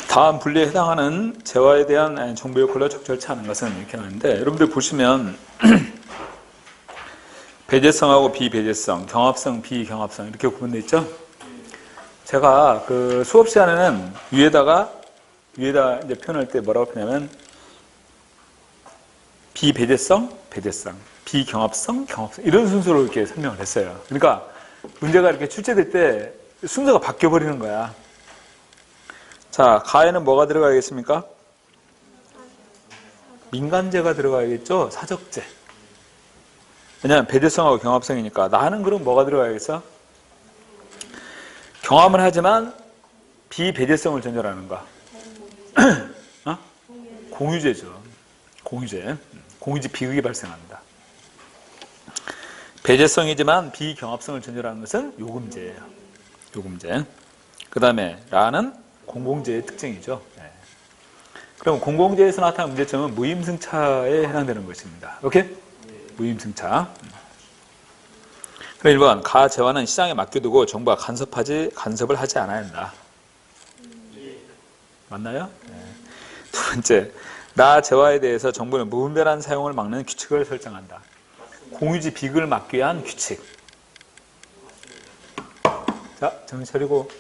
다음 분리에 해당하는 재화에 대한 정보의 권리가 적절치 않은 것은 이렇게 하는데, 여러분들 보시면 배제성하고 비배제성, 경합성, 비경합성 이렇게 구분되어 있죠. 제가 그 수업 시간에는 위에다 이제 표현할 때 뭐라고 표현하면 비배제성, 배제성, 비경합성, 경합성 이런 순서로 이렇게 설명을 했어요. 그러니까 문제가 이렇게 출제될 때 순서가 바뀌어 버리는 거야. 자, 가에는 뭐가 들어가야겠습니까? 민간제가 들어가야겠죠? 사적제. 왜냐하면 배제성하고 경합성이니까. 나는 그럼 뭐가 들어가야겠어? 경합을 하지만 비배제성을 전제하는 거. 어? 공유제죠. 공유제. 공유제 비극이 발생한다. 배제성이지만 비경합성을 전제하는 것은 요금제예요. 요금제. 그 다음에 라는 공공재의 특징이죠. 네. 그럼 공공재에서 나타난 문제점은 무임승차에 해당되는 것입니다. 오케이? 무임승차. 그럼 1번 가재화는 시장에 맡겨두고 정부가 간섭을 하지 않아야 한다. 맞나요? 네. 두 번째, 나재화에 대해서 정부는 무분별한 사용을 막는 규칙을 설정한다. 공유지 비극을 막기 위한 규칙. 자, 정신 차리고.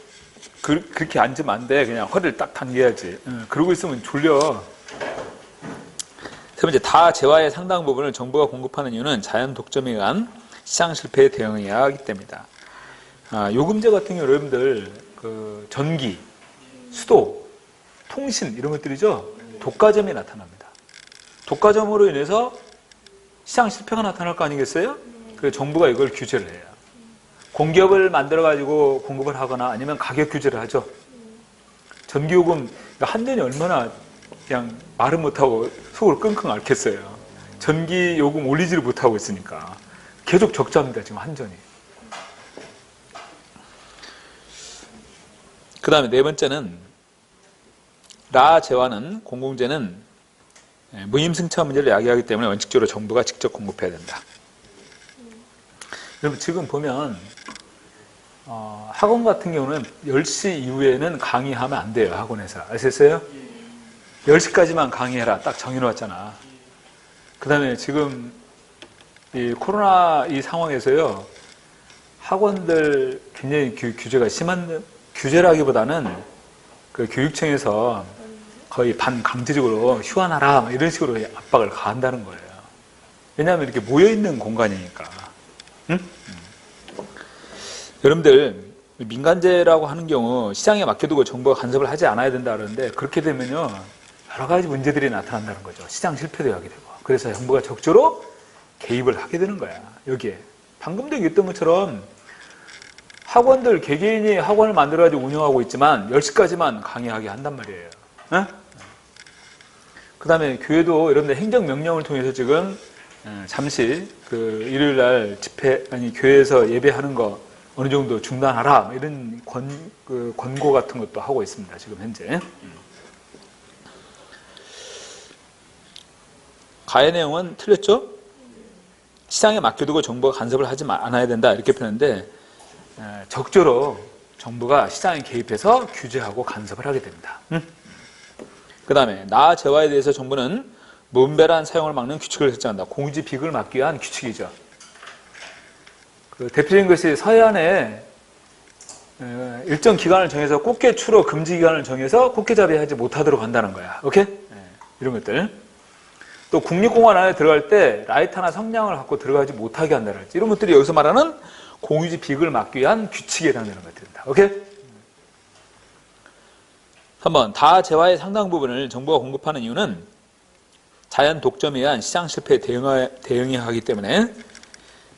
그렇게 앉으면 안 돼. 그냥 허리를 딱 당겨야지. 그러고 있으면 졸려. 세 번째, 다 재화의 상당 부분을 정부가 공급하는 이유는 자연 독점에 의한 시장 실패에 대응해야 하기 때문이다. 요금제 같은 경우 여러분들 그 전기, 수도, 통신 이런 것들이죠. 독과점이 나타납니다. 독과점으로 인해서 시장 실패가 나타날 거 아니겠어요? 그래서 정부가 이걸 규제를 해요. 공기업을 만들어가지고 공급을 하거나 아니면 가격 규제를 하죠. 전기요금, 한전이 얼마나 그냥 말을 못하고 속을 끙끙 앓겠어요. 전기요금 올리지를 못하고 있으니까. 계속 적자입니다, 지금 한전이. 그 다음에 네 번째는, 라재화는, 공공재는 무임승차 문제를 야기하기 때문에 원칙적으로 정부가 직접 공급해야 된다. 여러분, 지금 보면, 학원 같은 경우는 10시 이후에는 강의하면 안 돼요, 학원에서. 아셨어요? 10시까지만 강의해라. 딱 정해놓았잖아. 그 다음에 지금 이 코로나 이 상황에서요, 학원들 굉장히 규제가 심한, 규제라기보다는 그 교육청에서 거의 반강제적으로 휴관하라, 이런 식으로 압박을 가한다는 거예요. 왜냐하면 이렇게 모여있는 공간이니까. 응? 여러분들 민간제라고 하는 경우 시장에 맡겨두고 정부가 간섭을 하지 않아야 된다 그러는데 그렇게 되면요 여러 가지 문제들이 나타난다는 거죠. 시장 실패도 하게 되고. 그래서 정부가 적절로 개입을 하게 되는 거야. 여기에 방금도 얘기했던 것처럼 학원들 개개인이 학원을 만들어가지고 운영하고 있지만 10시까지만 강의하게 한단 말이에요. 네? 그 다음에 교회도 여러분들 행정명령을 통해서 지금 잠시 그 일요일날 교회에서 예배하는 거 어느 정도 중단하라 이런 권고 같은 것도 하고 있습니다. 지금 현재. 가해 내용은 틀렸죠? 시장에 맡겨두고 정부가 간섭을 하지 않아야 된다 이렇게 표현했는데 적절로 정부가 시장에 개입해서 규제하고 간섭을 하게 됩니다. 그 다음에 나재화에 대해서 정부는 무분별한 사용을 막는 규칙을 설정한다. 공유지 비극을 막기 위한 규칙이죠. 그 대표적인 것이 서해안에 일정 기간을 정해서 꽃게 추로 금지 기간을 정해서 꽃게잡이 하지 못하도록 한다는 거야. 오케이? 이런 것들. 또 국립공원 안에 들어갈 때 라이터나 성냥을 갖고 들어가지 못하게 한다랄지 이런 것들이 여기서 말하는 공유지 비극을 막기 위한 규칙에 해당되는 것들입니다. 오케이? 3번 다 재화의 상당 부분을 정부가 공급하는 이유는 자연 독점에 의한 시장 실패에 대응해야 하기 때문에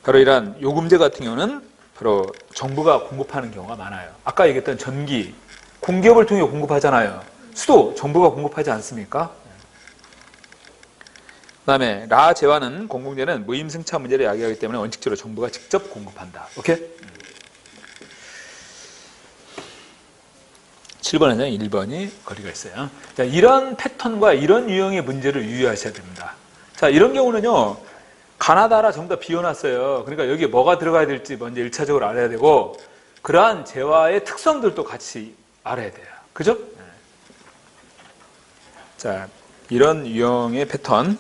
바로 이러한 요금제 같은 경우는 바로 정부가 공급하는 경우가 많아요. 아까 얘기했던 전기, 공기업을 통해 공급하잖아요. 수도, 정부가 공급하지 않습니까? 그 다음에 라재화는 공공재는 무임승차 문제를 야기하기 때문에 원칙적으로 정부가 직접 공급한다. 오케이? 7번에는 1번이 거리가 있어요. 자, 이런 패턴과 이런 유형의 문제를 유의하셔야 됩니다. 자, 이런 경우는요, 가나다라 전부 다 비워놨어요. 그러니까 여기에 뭐가 들어가야 될지 먼저 1차적으로 알아야 되고, 그러한 재화의 특성들도 같이 알아야 돼요. 그죠? 자, 이런 유형의 패턴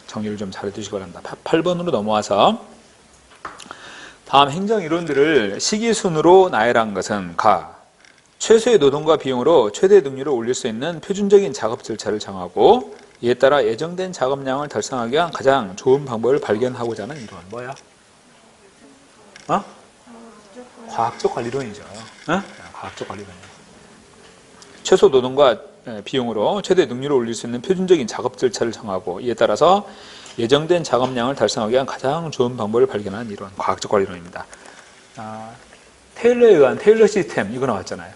정리를 좀 잘 해두시기 바랍니다. 8번으로 넘어와서 다음 행정이론들을 시기순으로 나열한 것은 가. 최소의 노동과 비용으로 최대 능률을 올릴 수 있는 표준적인 작업 절차를 정하고 이에 따라 예정된 작업량을 달성하기 위한 가장 좋은 방법을 발견하고자 하는 이론. 뭐야? 과학적 관리론이죠. 과학적 관리론이에요. 최소 노동과 비용으로 최대 능률을 올릴 수 있는 표준적인 작업 절차를 정하고 이에 따라서 예정된 작업량을 달성하기 위한 가장 좋은 방법을 발견하는 이론, 과학적 관리론입니다. 테일러에 의한 테일러 시스템 이거 나왔잖아요.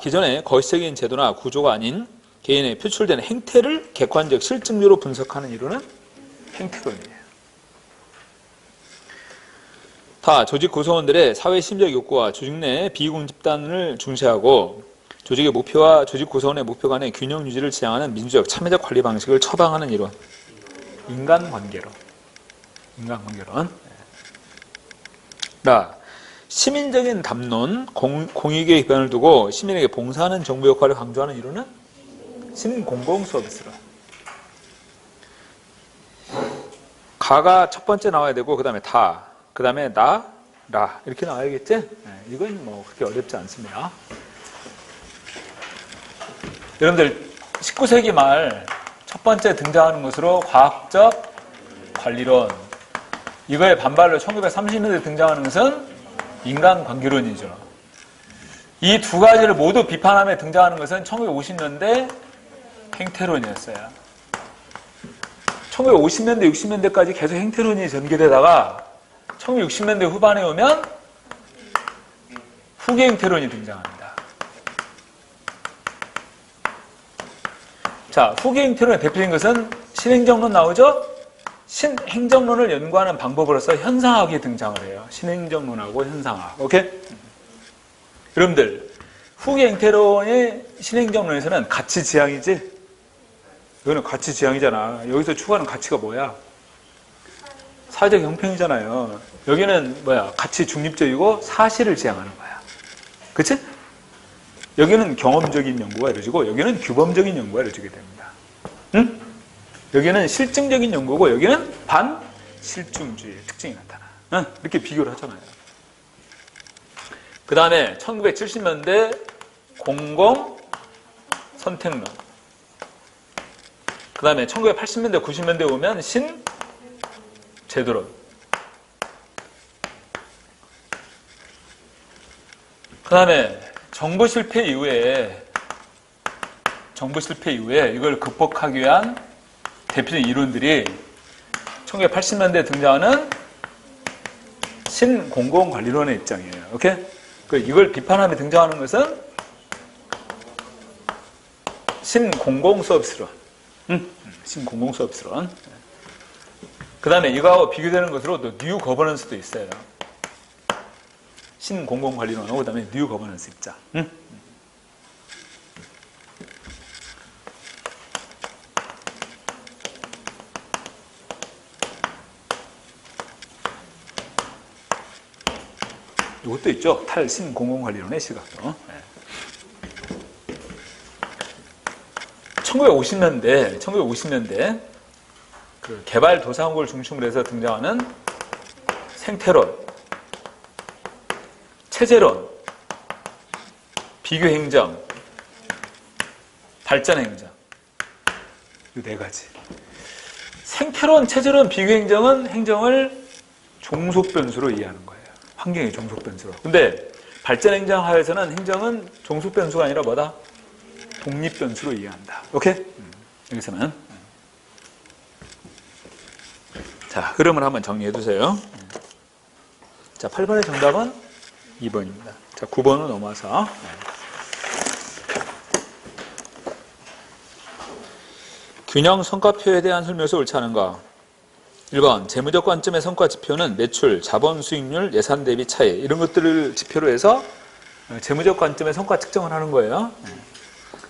기존의 거시적인 제도나 구조가 아닌 개인의 표출된 행태를 객관적 실증적으로 분석하는 이론은 행태론이에요. 조직 구성원들의 사회 심리적 욕구와 조직 내 비이공 집단을 중시하고 조직의 목표와 조직 구성원의 목표 간의 균형 유지를 지향하는 민주적 참여적 관리 방식을 처방하는 이론. 인간관계론. 시민적인 담론, 공익의 기반을 두고 시민에게 봉사하는 정부 역할을 강조하는 이론은 신공공서비스론. 가가 첫 번째 나와야 되고 그 다음에 다, 그 다음에 나, 라 이렇게 나와야겠지? 이건 뭐 그렇게 어렵지 않습니다. 여러분들 19세기 말 첫 번째 등장하는 것으로 과학적 관리론, 이거의 반발로 1930년대 등장하는 것은 인간관계론이죠. 이 두 가지를 모두 비판하며 등장하는 것은 1950년대 행태론이었어요. 1950년대, 60년대까지 계속 행태론이 전개되다가 1960년대 후반에 오면 후계 행태론이 등장합니다. 자, 후계 행태론의 대표적인 것은 신행정론 나오죠? 신행정론을 연구하는 방법으로서 현상학이 등장을 해요. 신행정론하고 현상학. 오케이? 여러분들, 후계 행태론의 신행정론에서는 가치지향이지? 이거는 가치지향이잖아. 여기서 추구하는 가치가 뭐야? 사회적 형평이잖아요. 여기는 가치 중립적이고 사실을 지향하는 거야. 그치? 여기는 경험적인 연구가 이루어지고 여기는 규범적인 연구가 이루어지게 됩니다. 응? 여기는 실증적인 연구고 여기는 반실증주의의 특징이 나타나. 응? 이렇게 비교를 하잖아요. 그 다음에 1970년대 공공선택론. 그 다음에 1980년대, 90년대 오면 신제도론. 그 다음에 정부 실패 이후에 이걸 극복하기 위한 대표적인 이론들이 1980년대에 등장하는 신공공관리론의 입장이에요. 오케이? 이걸 비판하며 등장하는 것은 신공공서비스론. 신공공서비스론. 그 다음에 이거하고 비교되는 것으로 또 뉴 거버넌스도 있어요. 신공공관리론하고 그 다음에 뉴 거버넌스 입장. 이것도 있죠. 탈신공공관리론의 시각도. 1950년대 그 개발도상국을 중심으로 해서 등장하는 생태론, 체제론, 비교행정, 발전행정. 이 네 가지. 생태론, 체제론, 비교행정은 행정을 종속변수로 이해하는 거예요. 환경의 종속변수로. 근데 발전행정 하에서는 행정은 종속변수가 아니라 뭐다? 독립변수로 이해한다. 오케이? 여기서는. 자, 흐름을 한번 정리해 두세요. 자, 8번의 정답은 2번입니다. 자, 9번으로 넘어와서. 균형 성과표에 대한 설명에서 옳지 않은가? 1번, 재무적 관점의 성과 지표는 매출, 자본 수익률, 예산 대비 차이 이런 것들을 지표로 해서 재무적 관점의 성과 측정을 하는 거예요.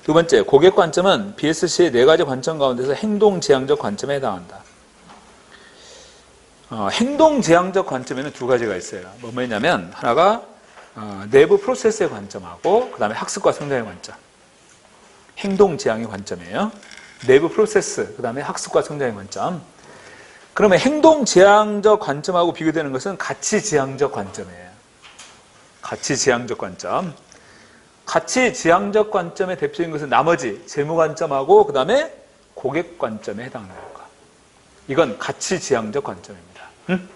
두 번째, 고객 관점은 BSC의 네 가지 관점 가운데서 행동 지향적 관점에 해당한다. 행동지향적 관점에는 두 가지가 있어요. 뭐냐면 하나가 내부 프로세스의 관점하고 그 다음에 학습과 성장의 관점. 행동지향의 관점이에요. 내부 프로세스, 그 다음에 학습과 성장의 관점. 그러면 행동지향적 관점하고 비교되는 것은 가치지향적 관점이에요. 가치지향적 관점. 가치지향적 관점의 대표적인 것은 나머지 재무관점하고 그 다음에 고객관점에 해당하는 것. 이건 가치지향적 관점입니다. 응?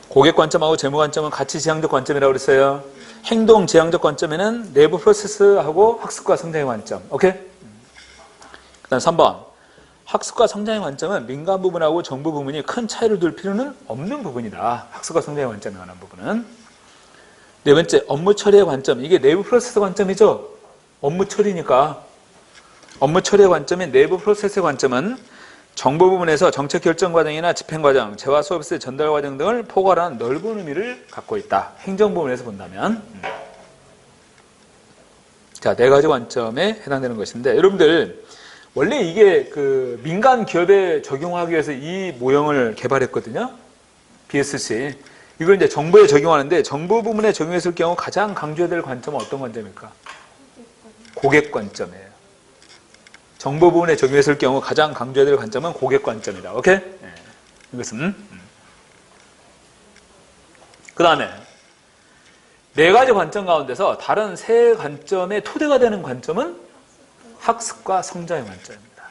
고객관점하고 재무관점은 가치지향적 관점이라고 그랬어요. 행동지향적 관점에는 내부 프로세스하고 학습과 성장의 관점. 오케이? 그 다음 3번. 학습과 성장의 관점은 민간 부분하고 정부 부분이 큰 차이를 둘 필요는 없는 부분이다. 학습과 성장의 관점에 관한 부분은. 네 번째, 업무 처리의 관점. 이게 내부 프로세스 관점이죠. 업무 처리니까. 업무 처리의 관점인 내부 프로세스의 관점은 정보 부분에서 정책 결정 과정이나 집행 과정, 재화 서비스 전달 과정 등을 포괄한 넓은 의미를 갖고 있다. 행정 부분에서 본다면. 자, 네 가지 관점에 해당되는 것인데, 여러분들, 원래 이게 그 민간 기업에 적용하기 위해서 이 모형을 개발했거든요. BSC. 이걸 이제 정부에 적용하는데, 정부 부문에 적용했을 경우 가장 강조해야 될 관점은 어떤 관점입니까? 고객 관점이에요. 정보 부분에 적용했을 경우 가장 강조해야 될 관점은 고객 관점이다. 오케이? 네. 이것은. 그 다음에 네 가지 관점 가운데서 다른 세 관점의 토대가 되는 관점은 학습과 성장의 관점입니다.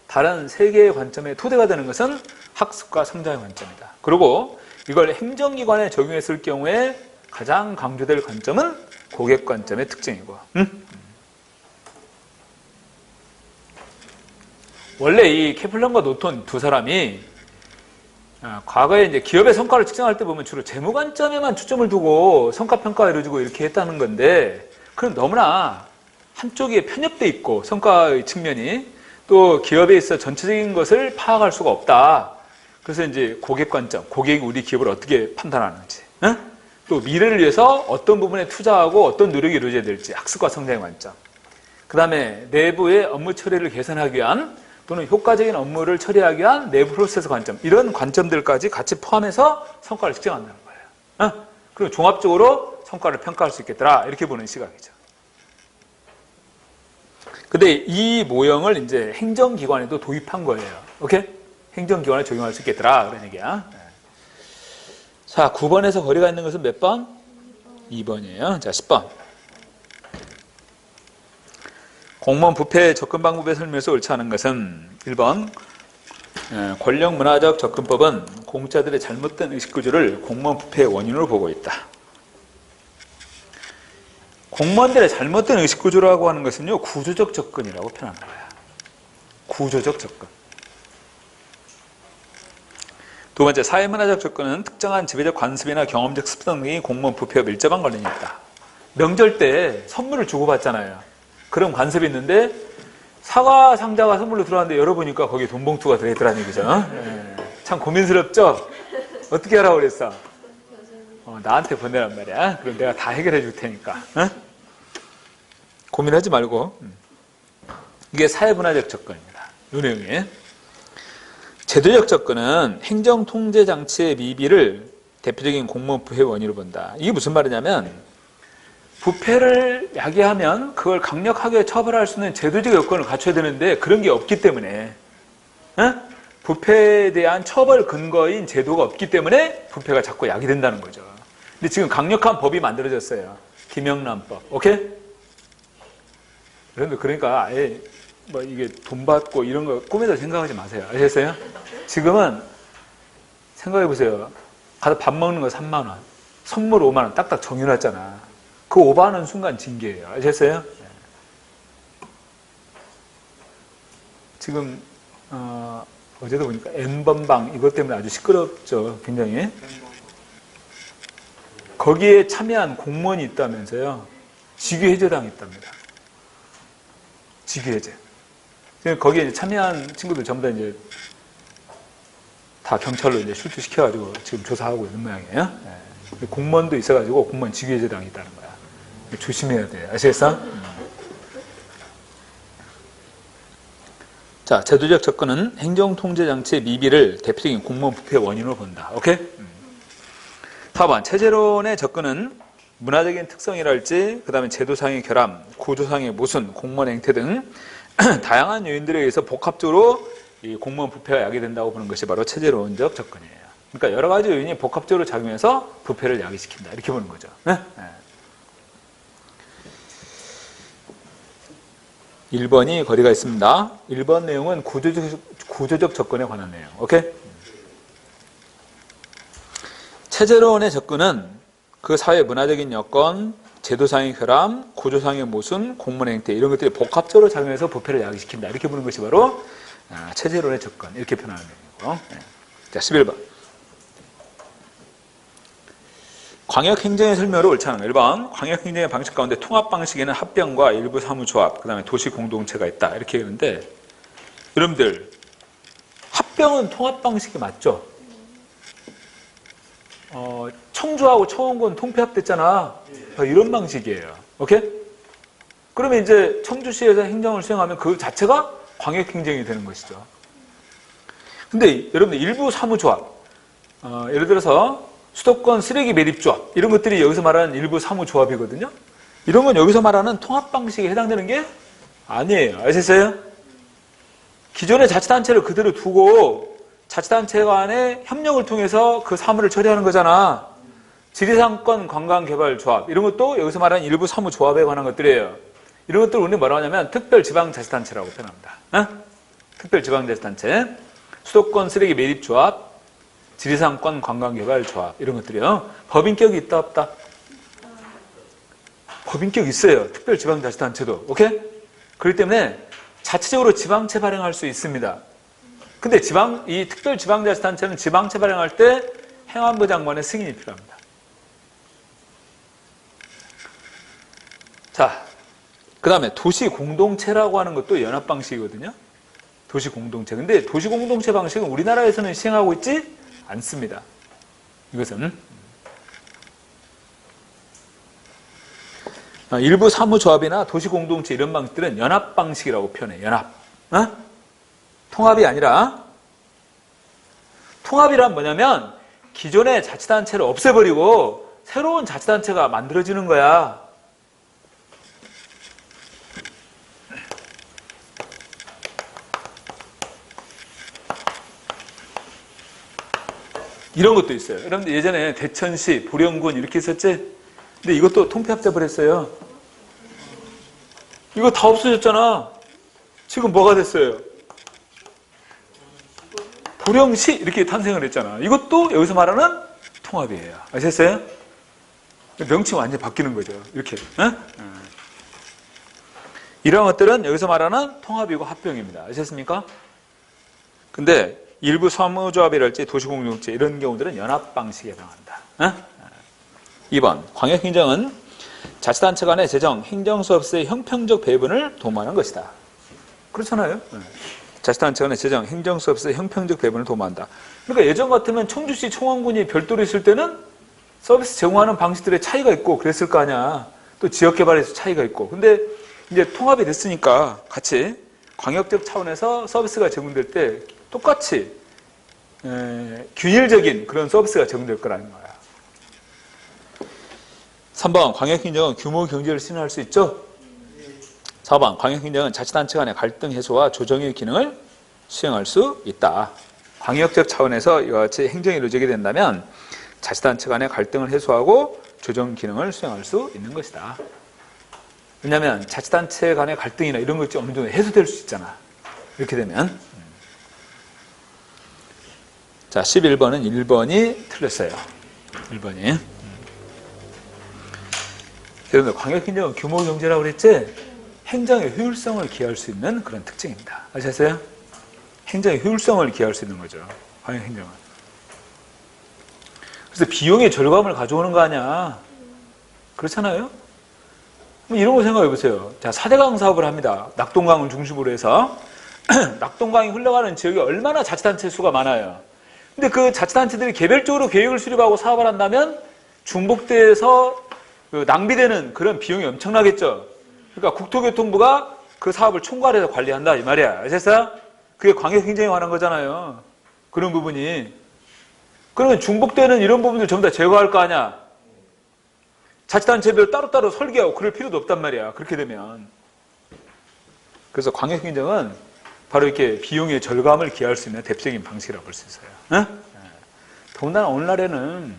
다른 세 개의 관점의 토대가 되는 것은 학습과 성장의 관점이다. 그리고 이걸 행정기관에 적용했을 경우에 가장 강조될 관점은 고객 관점의 특징이고. 원래 이 케플런과 노톤 두 사람이 과거에 이제 기업의 성과를 측정할 때 보면 주로 재무 관점에만 초점을 두고 성과 평가가 이루어지고 이렇게 했다는 건데, 그럼 너무나 한쪽에 편협돼 있고 성과의 측면이 또 기업에 있어 전체적인 것을 파악할 수가 없다. 그래서 이제 고객 관점, 고객이 우리 기업을 어떻게 판단하는지, 또 미래를 위해서 어떤 부분에 투자하고 어떤 노력이 이루어져야 될지 학습과 성장의 관점. 그 다음에 내부의 업무 처리를 개선하기 위한 또는 효과적인 업무를 처리하기 위한 내부 프로세스 관점, 이런 관점들까지 같이 포함해서 성과를 측정한다는 거예요. 그리고 종합적으로 성과를 평가할 수 있겠더라, 이렇게 보는 시각이죠. 근데 이 모형을 이제 행정기관에도 도입한 거예요. 오케이? 행정기관에 적용할 수 있겠더라, 그런 얘기야. 자, 9번에서 거리가 있는 것은 몇 번? 2번이에요. 자, 10번. 공무원 부패 접근 방법에 설명해서 옳지 않은 것은 1번, 권력 문화적 접근법은 공직자들의 잘못된 의식구조를 공무원 부패의 원인으로 보고 있다. 공무원들의 잘못된 의식구조라고 하는 것은요, 구조적 접근이라고 표현하는 거야. 구조적 접근. 두 번째, 사회문화적 접근은 특정한 지배적 관습이나 경험적 습성 등이 공무원 부패와 밀접한 관련이 있다. 명절 때 선물을 주고받잖아요. 그런 관습이 있는데 사과 상자가 선물로 들어왔는데 열어보니까 거기에 돈 봉투가 들어있더라는 얘기죠. 참 고민스럽죠? 어떻게 하라고 그랬어? 나한테 보내란 말이야. 그럼 내가 다 해결해 줄 테니까. 고민하지 말고. 이게 사회문화적 접근입니다. 이 내용이. 제도적 접근은 행정통제장치의 미비를 대표적인 공무원 부패의 원인으로 본다. 이게 무슨 말이냐면, 부패를 야기하면 그걸 강력하게 처벌할 수 있는 제도적 여건을 갖춰야 되는데 그런 게 없기 때문에, 부패에 대한 처벌 근거인 제도가 없기 때문에 부패가 자꾸 야기된다는 거죠. 근데 지금 강력한 법이 만들어졌어요. 김영란법. 오케이? 그러니까 아예 뭐 이게 돈 받고 이런 거 꿈에도 생각하지 마세요. 아셨어요? 지금은 생각해 보세요. 가서 밥 먹는 거 3만 원, 선물 5만 원 딱딱 정해놨잖아. 그 오버하는 순간 징계예요. 아셨어요? 지금 어제도 보니까 N번방 이것 때문에 아주 시끄럽죠. 굉장히. 거기에 참여한 공무원이 있다면서요. 직위해제당했답니다. 직위해제. 거기에 이제 참여한 친구들 전부 다 이제 다 경찰로 이제 출두시켜가지고 지금 조사하고 있는 모양이에요. 공무원도 있어가지고 공무원 직위해제 당했다는 거야. 조심해야 돼. 아시겠어? 자, 제도적 접근은 행정통제장치의 미비를 대표적인 공무원 부패의 원인으로 본다. 오케이? 4번, 체제론의 접근은 문화적인 특성이랄지, 그 다음에 제도상의 결함, 구조상의 모순, 공무원 행태 등 다양한 요인들에 의해서 복합적으로 이 공무원 부패가 야기된다고 보는 것이 바로 체제론적 접근이에요. 그러니까 여러 가지 요인이 복합적으로 작용해서 부패를 야기시킨다. 이렇게 보는 거죠. 네? 1번이 거리가 있습니다. 1번 내용은 구조적 접근에 관한 내용. 오케이? 체제론의 접근은 그 사회 문화적인 여건, 제도상의 결함, 구조상의 모순, 공무원 행태 이런 것들이 복합적으로 작용해서 부패를 야기시킨다. 이렇게 보는 것이 바로 체제론의 접근. 이렇게 표현하는 내용이고. 자, 11번. 광역행정의 설명으로 옳지 않은 1번. 광역행정의 방식 가운데 통합 방식에는 합병과 일부 사무조합, 그 다음에 도시 공동체가 있다. 이렇게 했는데, 여러분들, 합병은 통합 방식이 맞죠? 청주하고 청원군 통폐합됐잖아. 이런 방식이에요. 오케이? 그러면 이제 청주시에서 행정을 수행하면 그 자체가 광역행정이 되는 것이죠. 근데 여러분들 일부 사무조합, 예를 들어서 수도권 쓰레기 매립조합 이런 것들이 여기서 말하는 일부 사무조합이거든요. 이런 건 여기서 말하는 통합 방식에 해당되는 게 아니에요. 아시겠어요? 기존의 자치단체를 그대로 두고 자치단체 간의 협력을 통해서 그 사무를 처리하는 거잖아. 지리상권 관광개발조합 이런 것도 여기서 말하는 일부 사무조합에 관한 것들이에요. 이런 것들을 우리는 뭐라고 하냐면 특별지방자치단체라고 표현합니다. 특별지방자치단체, 수도권 쓰레기 매립조합, 지리상권 관광개발조합 이런 것들이요. 법인격이 있다 없다? 법인격이 있어요. 특별지방자치단체도. 오케이? 그렇기 때문에 자체적으로 지방채 발행할 수 있습니다. 근데 이 특별지방자치단체는 지방채 발행할 때 행안부 장관의 승인이 필요합니다. 자, 그 다음에 도시공동체라고 하는 것도 연합방식이거든요. 도시공동체. 근데 도시공동체 방식은 우리나라에서는 시행하고 있지 않습니다. 이것은 일부 사무조합이나 도시공동체 이런 방식들은 연합방식이라고 표현해. 연합. 통합이 아니라 통합이란 뭐냐면 기존의 자치단체를 없애버리고 새로운 자치단체가 만들어지는 거야. 이런 것도 있어요. 여러분들 예전에 대천시, 보령군 이렇게 있었지? 근데 이것도 통폐합돼 버렸어요. 이거 다 없어졌잖아. 지금 뭐가 됐어요? 보령시 이렇게 탄생을 했잖아. 이것도 여기서 말하는 통합이에요. 아셨어요? 명칭이 완전히 바뀌는 거죠. 이렇게. 이런 것들은 여기서 말하는 통합이고 합병입니다. 아셨습니까? 근데 일부 사무조합이랄지 도시공동체 이런 경우들은 연합방식에 해당한다. 2번 광역행정은 자치단체 간의 재정, 행정서비스의 형평적 배분을 도모하는 것이다. 그렇잖아요. 자치단체 간의 재정, 행정서비스의 형평적 배분을 도모한다. 그러니까 예전 같으면 청주시 청원군이 별도로 있을 때는 서비스 제공하는 방식들의 차이가 있고 그랬을 거 아니야. 또 지역개발에서 차이가 있고. 근데 이제 통합이 됐으니까 같이 광역적 차원에서 서비스가 제공될 때 똑같이 균일적인 그런 서비스가 제공될 거라는 거야. 3번 광역행정은 규모 경제를 실현할 수 있죠? 4번 광역행정은 자치단체 간의 갈등 해소와 조정의 기능을 수행할 수 있다. 광역적 차원에서 이와 같이 행정이 이루어지게 된다면 자치단체 간의 갈등을 해소하고 조정 기능을 수행할 수 있는 것이다. 왜냐하면 자치단체 간의 갈등이나 이런 것이 어느 정도 해소될 수 있잖아. 이렇게 되면. 자, 11번은 1번이 틀렸어요. 1번이. 여러분들, 광역행정은 규모 경제라고 그랬지? 행정의 효율성을 기할 수 있는 그런 특징입니다. 아셨어요? 행정의 효율성을 기할 수 있는 거죠. 광역행정은. 그래서 비용의 절감을 가져오는 거 아니야. 그렇잖아요? 이런 거 생각해 보세요. 자, 4대강 사업을 합니다. 낙동강을 중심으로 해서. 낙동강이 흘러가는 지역이 얼마나 자치단체 수가 많아요. 근데 그 자치단체들이 개별적으로 계획을 수립하고 사업을 한다면 중복돼서 낭비되는 그런 비용이 엄청나겠죠. 그러니까 국토교통부가 그 사업을 총괄해서 관리한다 이 말이야. 아셨어요? 그게 광역행정에 관한 거잖아요. 그런 부분이. 그러면 중복되는 이런 부분들 전부 다 제거할 거 아니야. 자치단체별 따로따로 설계하고 그럴 필요도 없단 말이야. 그렇게 되면. 그래서 광역행정은 바로 이렇게 비용의 절감을 기할 수 있는 대표적인 방식이라고 볼 수 있어요. 응? 더군다나 오늘날에는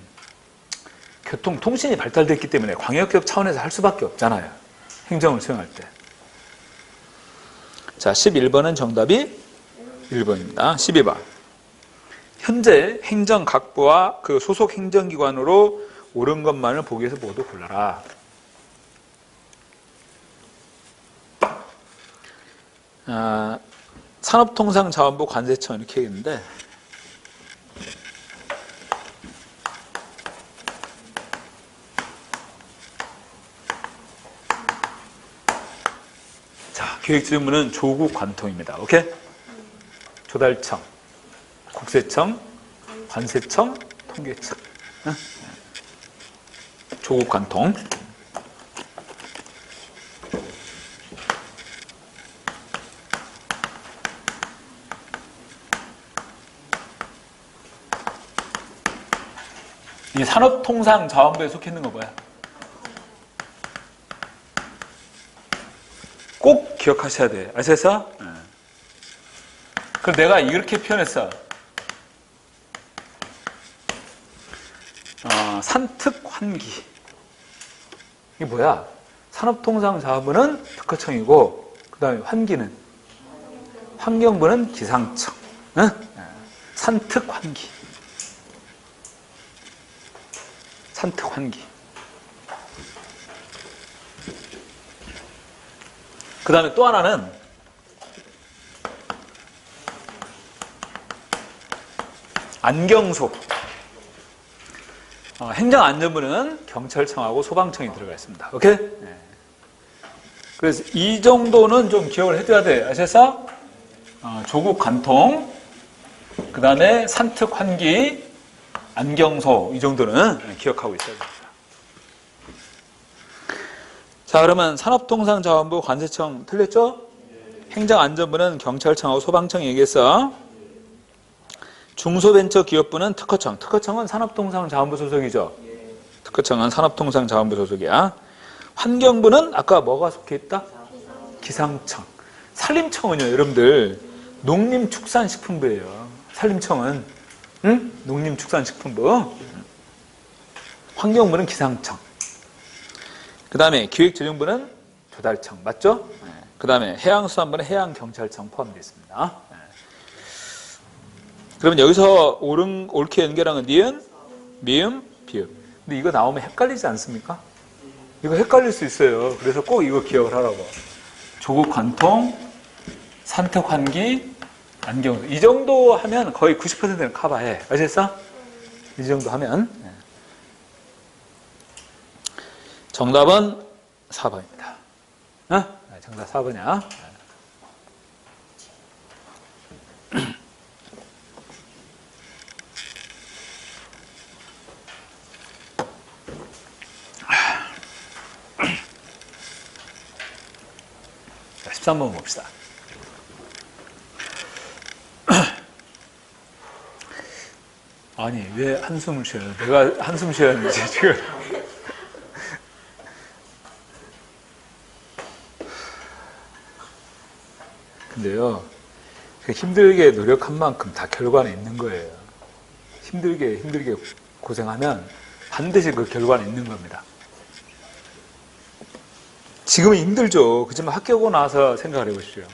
교통, 통신이 발달됐기 때문에 광역적 차원에서 할 수밖에 없잖아요. 행정을 수행할 때. 자, 11번은 정답이 1번입니다. 12번. 현재 행정 각부와 그 소속 행정기관으로 옳은 것만을 보기 위해서 모두 골라라. 산업통상자원부 관세청 이렇게 했는데 자, 기획지정부는 조국 관통입니다. 오케이? 조달청, 국세청, 관세청, 통계청. 응? 조국 관통. 이 산업통상자원부에 속해 있는 거 뭐야? 꼭 기억하셔야 돼. 아셨어? 그럼 내가 이렇게 표현했어. 산특환기. 이게 뭐야? 산업통상자원부는 특허청이고, 그 다음에 환기는, 환경부는 기상청. 응? 산특환기. 산특환기. 그 다음에 또 하나는 안경소. 행정안전부는 경찰청하고 소방청이 들어가 있습니다. 오케이? 네. 그래서 이 정도는 좀 기억을 해둬야 돼. 아셨어? 조국 관통, 그 다음에 산특환기, 안경소, 이 정도는 기억하고 있어야 됩니다. 자, 그러면 산업통상자원부 관세청 틀렸죠? 행정안전부는 경찰청하고 소방청 얘기했어. 중소벤처기업부는 특허청. 특허청은 산업통상자원부 소속이죠? 특허청은 산업통상자원부 소속이야. 환경부는 아까 뭐가 속해 있다? 기상청. 산림청은요, 여러분들 농림축산식품부예요. 산림청은 응? 농림축산식품부. 환경부는 기상청. 그 다음에 기획재정부는 조달청. 맞죠? 그 다음에 해양수산부는 해양경찰청 포함되어 있습니다. 그러면 여기서 옳게 연결한 건 니은, 미음, 비읍. 근데 이거 나오면 헷갈리지 않습니까? 이거 헷갈릴 수 있어요. 그래서 꼭 이거 기억을 하라고. 조국 관통, 산특환기, 안경소. 이 정도 하면 거의 90%는 커버해. 아셨어? 이 정도 하면. 정답은 4번입니다. 정답 4번이야. 자, 13번 봅시다. 아니, 왜 한숨을 쉬어요? 내가 한숨 쉬어야 하는지, 지금. 근데요, 힘들게 노력한 만큼 다 결과는 있는 거예요. 힘들게 고생하면 반드시 그 결과는 있는 겁니다. 지금은 힘들죠. 그렇지만 합격하고 나서 생각을 해보십시오.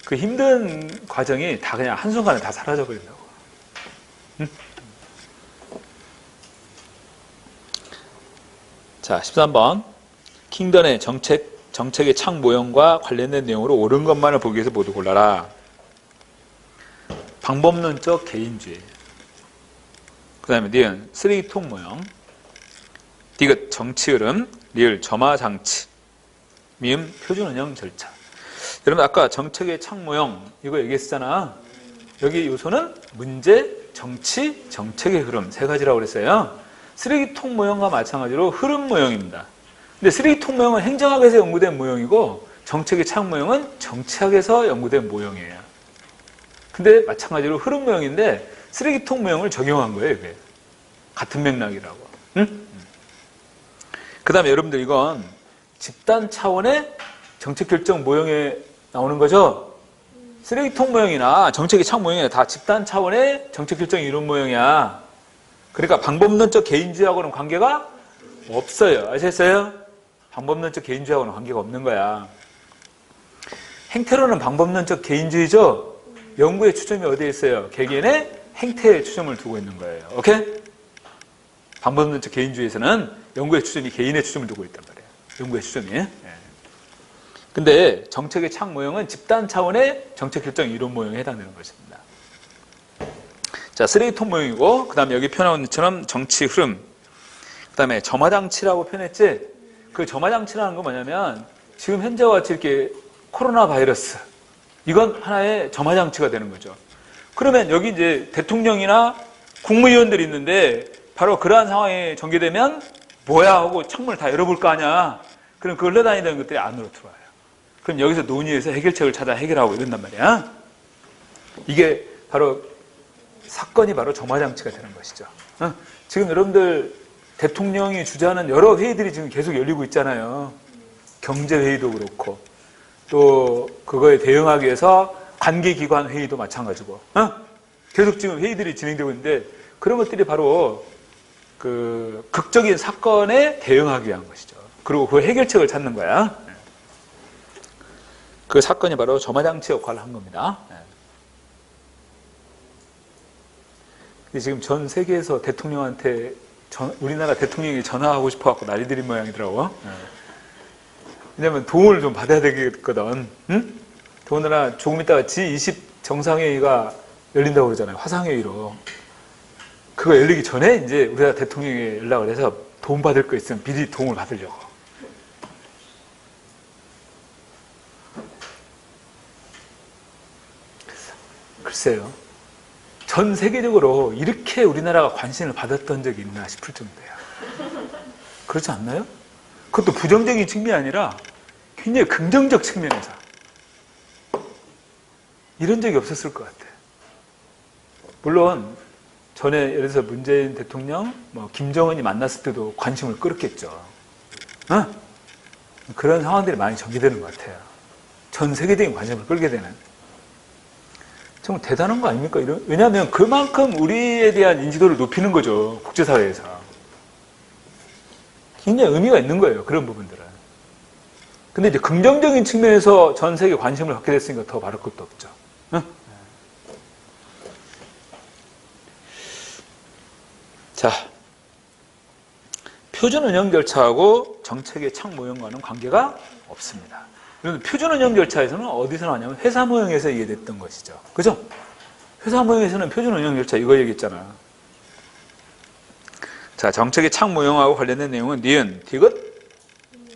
그 힘든 과정이 다 그냥 한순간에 다 사라져 버린다고. 응? 자, 13번. 킹던의 정책의 창 모형과 관련된 내용으로 옳은 것만을 보기 위해서 모두 골라라. 방법론적 개인주의. 그 다음에 니은 쓰레기통 모형. 디귿 정치 흐름. 리을 점화장치. 미음 표준운영 절차. 여러분 아까 정책의 창 모형 이거 얘기했잖아. 여기 요소는 문제, 정치, 정책의 흐름 세 가지라고 그랬어요. 쓰레기통 모형과 마찬가지로 흐름 모형입니다. 근데 쓰레기통 모형은 행정학에서 연구된 모형이고 정책의 창 모형은 정치학에서 연구된 모형이에요. 근데 마찬가지로 흐름 모형인데 쓰레기통 모형을 적용한 거예요, 이게. 같은 맥락이라고. 응? 그 다음에 여러분들 이건 집단 차원의 정책 결정 모형에 나오는 거죠? 쓰레기통 모형이나 정책의 창 모형이나 다 집단 차원의 정책 결정 이론 모형이야. 그러니까 방법론적 개인주의하고는 관계가 없어요. 아셨어요? 방법론적 개인주의하고는 관계가 없는 거야. 행태로는 방법론적 개인주의죠? 연구의 초점이 어디에 있어요? 개개인의 행태에 초점을 두고 있는 거예요. 오케이? 방법론적 개인주의에서는 연구의 초점이 개인의 초점을 두고 있단 말이에요. 연구의 초점이. 예. 근데 정책의 창 모형은 집단 차원의 정책 결정 이론 모형에 해당되는 것입니다. 자, 쓰레기통 모형이고, 그 다음에 여기 표현한 것처럼 정치 흐름, 그 다음에 점화장치라고 표현했지? 그 점화장치라는 건 뭐냐면, 지금 현재와 같이 이렇게 코로나 바이러스, 이건 하나의 점화장치가 되는 거죠. 그러면 여기 이제 대통령이나 국무위원들이 있는데, 바로 그러한 상황이 전개되면, 뭐야 하고 창문을 다 열어볼 거 아니야. 그럼 그 흘러다니는 것들이 안으로 들어와요. 그럼 여기서 논의해서 해결책을 찾아 해결하고 이런단 말이야. 이게 바로 사건이 바로 점화장치가 되는 것이죠. 지금 여러분들 대통령이 주재하는 여러 회의들이 지금 계속 열리고 있잖아요. 경제회의도 그렇고 또 그거에 대응하기 위해서 관계기관 회의도 마찬가지고 계속 지금 회의들이 진행되고 있는데 그런 것들이 바로 그 극적인 사건에 대응하기 위한 것이죠. 그리고 그 해결책을 찾는 거야. 그 사건이 바로 점화장치 역할을 한 겁니다. 근데 지금 전 세계에서 대통령한테 우리나라 대통령이 전화하고 싶어갖고 난리들인 모양이더라고. 왜냐면 도움을 좀 받아야 되겠거든. 응? 더군다나 조금 있다가 G20 정상회의가 열린다고 그러잖아요. 화상회의로. 그거 열리기 전에 이제 우리나라 대통령이 연락을 해서 도움 받을 거 있으면 미리 도움을 받으려고. 글쎄요. 전 세계적으로 이렇게 우리나라가 관심을 받았던 적이 있나 싶을 정도야. 그렇지 않나요? 그것도 부정적인 측면이 아니라 굉장히 긍정적 측면에서. 이런 적이 없었을 것 같아. 물론 전에 예를 들어서 문재인 대통령, 김정은이 만났을 때도 관심을 끌었겠죠. 그런 상황들이 많이 전개되는 것 같아요. 전 세계적인 관심을 끌게 되는. 정말 대단한 거 아닙니까? 왜냐하면 그만큼 우리에 대한 인지도를 높이는 거죠. 국제사회에서. 굉장히 의미가 있는 거예요. 그런 부분들은. 근데 이제 긍정적인 측면에서 전 세계 관심을 갖게 됐으니까 더 바랄 것도 없죠. 응? 자, 표준 운영 절차하고 정책의 창 모형과는 관계가 없습니다. 표준 운영 절차에서는 어디서 나왔냐면 회사 모형에서 이해됐던 것이죠. 그죠? 회사 모형에서는 표준 운영 절차 이거 얘기했잖아. 자, 정책의 창 모형하고 관련된 내용은 니은, 디귿,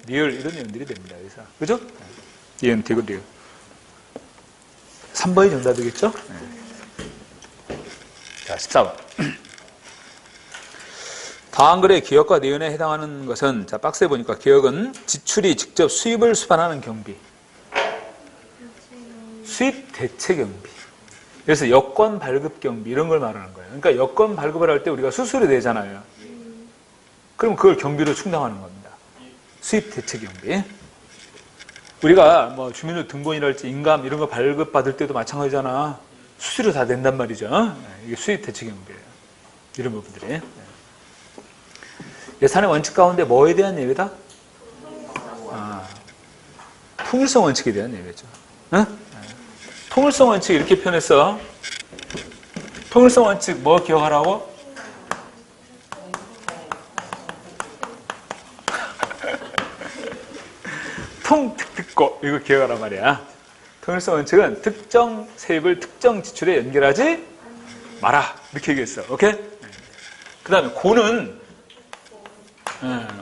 리을 이런 내용들이 됩니다. 여기서. 그죠? 니은, 디귿, 리을. 3번이 정답이겠죠? 네. 자, 14번. 다음 글의 기억과 니은에 해당하는 것은, 자, 박스에 보니까 기억은 지출이 직접 수입을 수반하는 경비. 수입 대체 경비. 그래서 여권 발급 경비 이런 걸 말하는 거예요. 그러니까 여권 발급을 할 때 우리가 수수료 내잖아요. 그럼 그걸 경비로 충당하는 겁니다. 수입 대체 경비. 우리가 뭐 주민등록번호랄지 인감 이런 거 발급받을 때도 마찬가지잖아. 수수료 다 낸단 말이죠. 이게 수입 대체 경비예요. 이런 부분들이. 예산의 원칙 가운데 뭐에 대한 예외다? 통일성 원칙에 대한 예외죠. 응? 통일성 원칙 이렇게 표현했어. 통일성 원칙 뭐 기억하라고? 통특특고 이거 기억하란 말이야. 통일성 원칙은 특정 세입을 특정 지출에 연결하지 마라 이렇게 얘기했어. 오케이? 그 다음에 고는